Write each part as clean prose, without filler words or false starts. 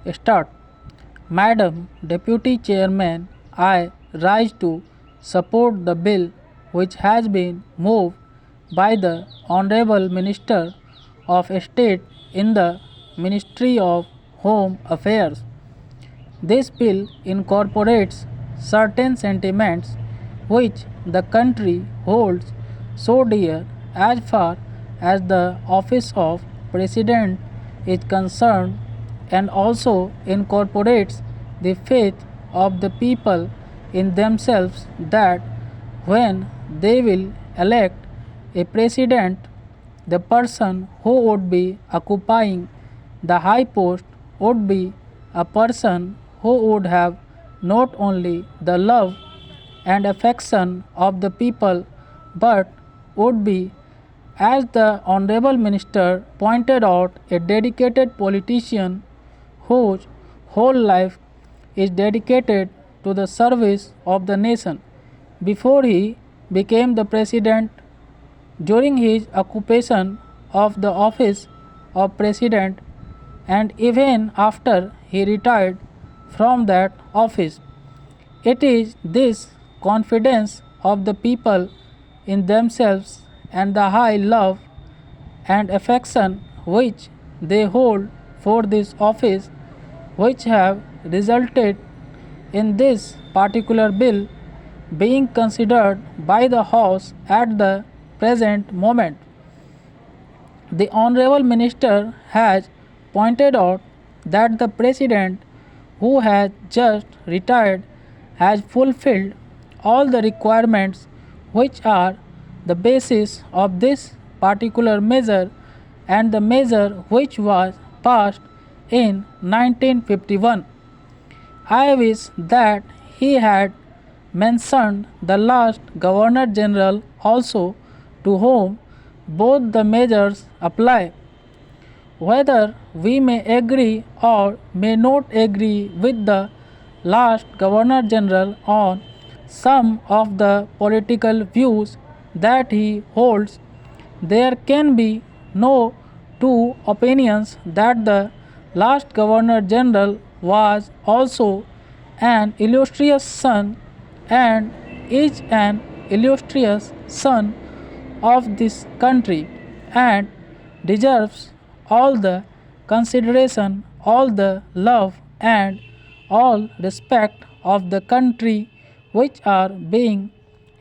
Start. Madam Deputy Chairman, I rise to support the bill which has been moved by the Honorable Minister of State in the Ministry of Home Affairs. This bill incorporates certain sentiments which the country holds so dear as far as the office of President is concerned, and also incorporates the faith of the people in themselves that when they will elect a president, the person who would be occupying the high post would be a person who would have not only the love and affection of the people but would be, as the Honorable Minister pointed out, a dedicated politician whose whole life is dedicated to the service of the nation. Before he became the president, during his occupation of the office of president, and even after he retired from that office. It is this confidence of the people in themselves and the high love and affection which they hold for this office which have resulted in this particular bill being considered by the House at the present moment. The Honorable Minister has pointed out that the President who has just retired has fulfilled all the requirements which are the basis of this particular measure and the measure which was passed in 1951. I wish that he had mentioned the last Governor General also, to whom both the measures apply. Whether we may agree or may not agree with the last Governor General on some of the political views that he holds, there can be no two opinions that the last Governor General was also an illustrious son and is an illustrious son of this country and deserves all the consideration, all the love, and all respect of the country which are being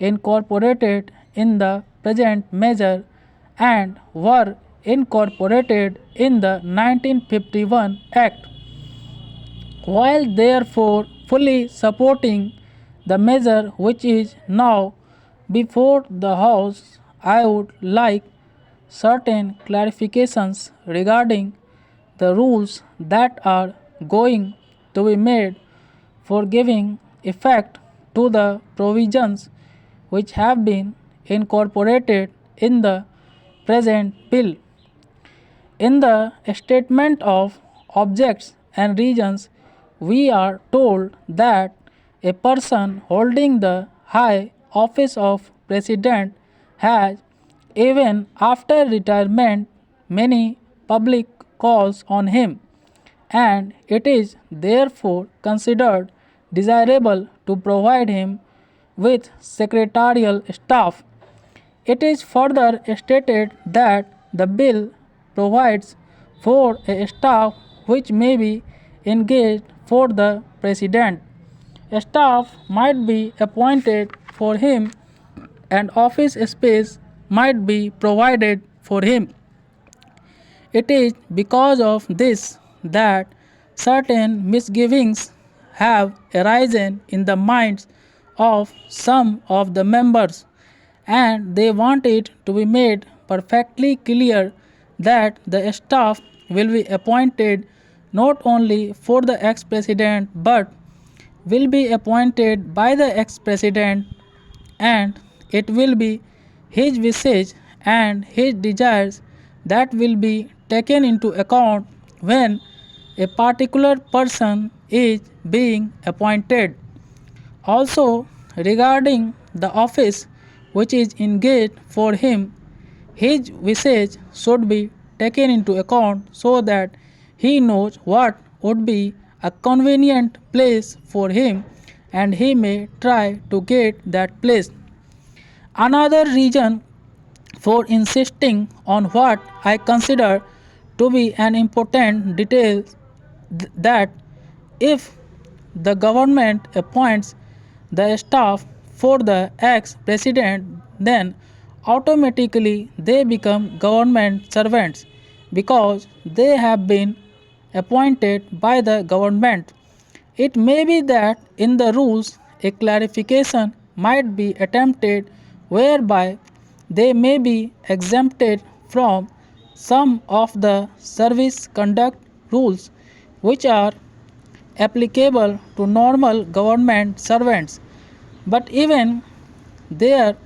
incorporated in the present measure and were incorporated in the 1951 Act. While therefore fully supporting the measure which is now before the House, I would like certain clarifications regarding the rules that are going to be made for giving effect to the provisions which have been incorporated in the present bill. In the statement of objects and reasons, we are told that a person holding the high office of president has, even after retirement, many public calls on him, and it is therefore considered desirable to provide him with secretarial staff. It is further stated that the bill provides for a staff which may be engaged for the president. A staff might be appointed for him and office space might be provided for him. It is because of this that certain misgivings have arisen in the minds of some of the members, and they want it to be made perfectly clear that the staff will be appointed not only for the ex-president but will be appointed by the ex-president, and it will be his wishes and his desires that will be taken into account when a particular person is being appointed. Also, regarding the office which is engaged for him, his wishes should be taken into account so that he knows what would be a convenient place for him and he may try to get that place. Another reason for insisting on what I consider to be an important detail that if the government appoints the staff for the ex-president, then automatically they become government servants because they have been appointed by the government. It may be that in the rules a clarification might be attempted whereby they may be exempted from some of the service conduct rules which are applicable to normal government servants. But even there,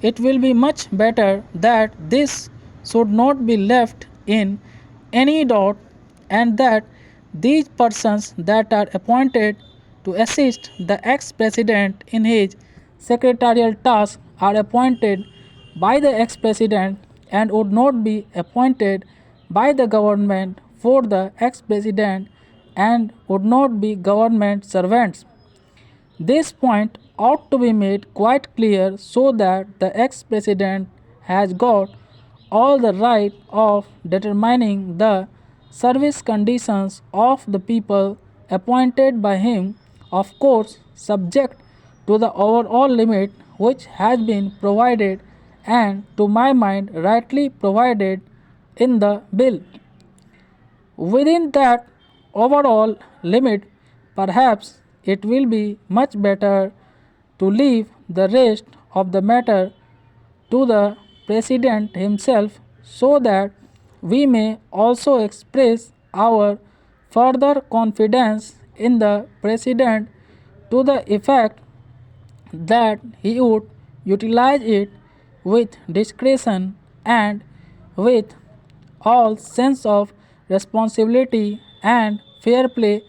it will be much better that this should not be left in any doubt and that these persons that are appointed to assist the ex-president in his secretarial tasks are appointed by the ex-president and would not be appointed by the government for the ex-president and would not be government servants. This point ought to be made quite clear so that the ex-president has got all the right of determining the service conditions of the people appointed by him, of course subject to the overall limit which has been provided and to my mind rightly provided in the bill. Within that overall limit, perhaps it will be much better to leave the rest of the matter to the President himself so that we may also express our further confidence in the President to the effect that he would utilize it with discretion and with all sense of responsibility and fair play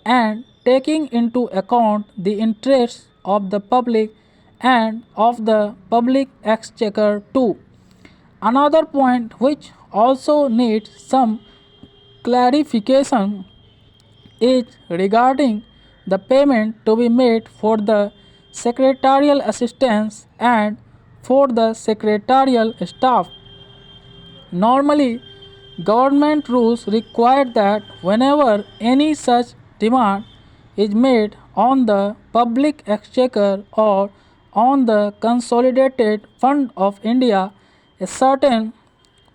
and taking into account the interests of the public and of the public exchequer too. Another point which also needs some clarification is regarding the payment to be made for the secretarial assistants and for the secretarial staff. Normally, government rules require that whenever any such demand is made on the public exchequer or on the consolidated fund of India, a certain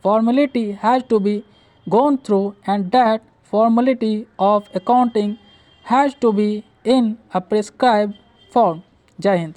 formality has to be gone through and that formality of accounting has to be in a prescribed form. Jai Hind.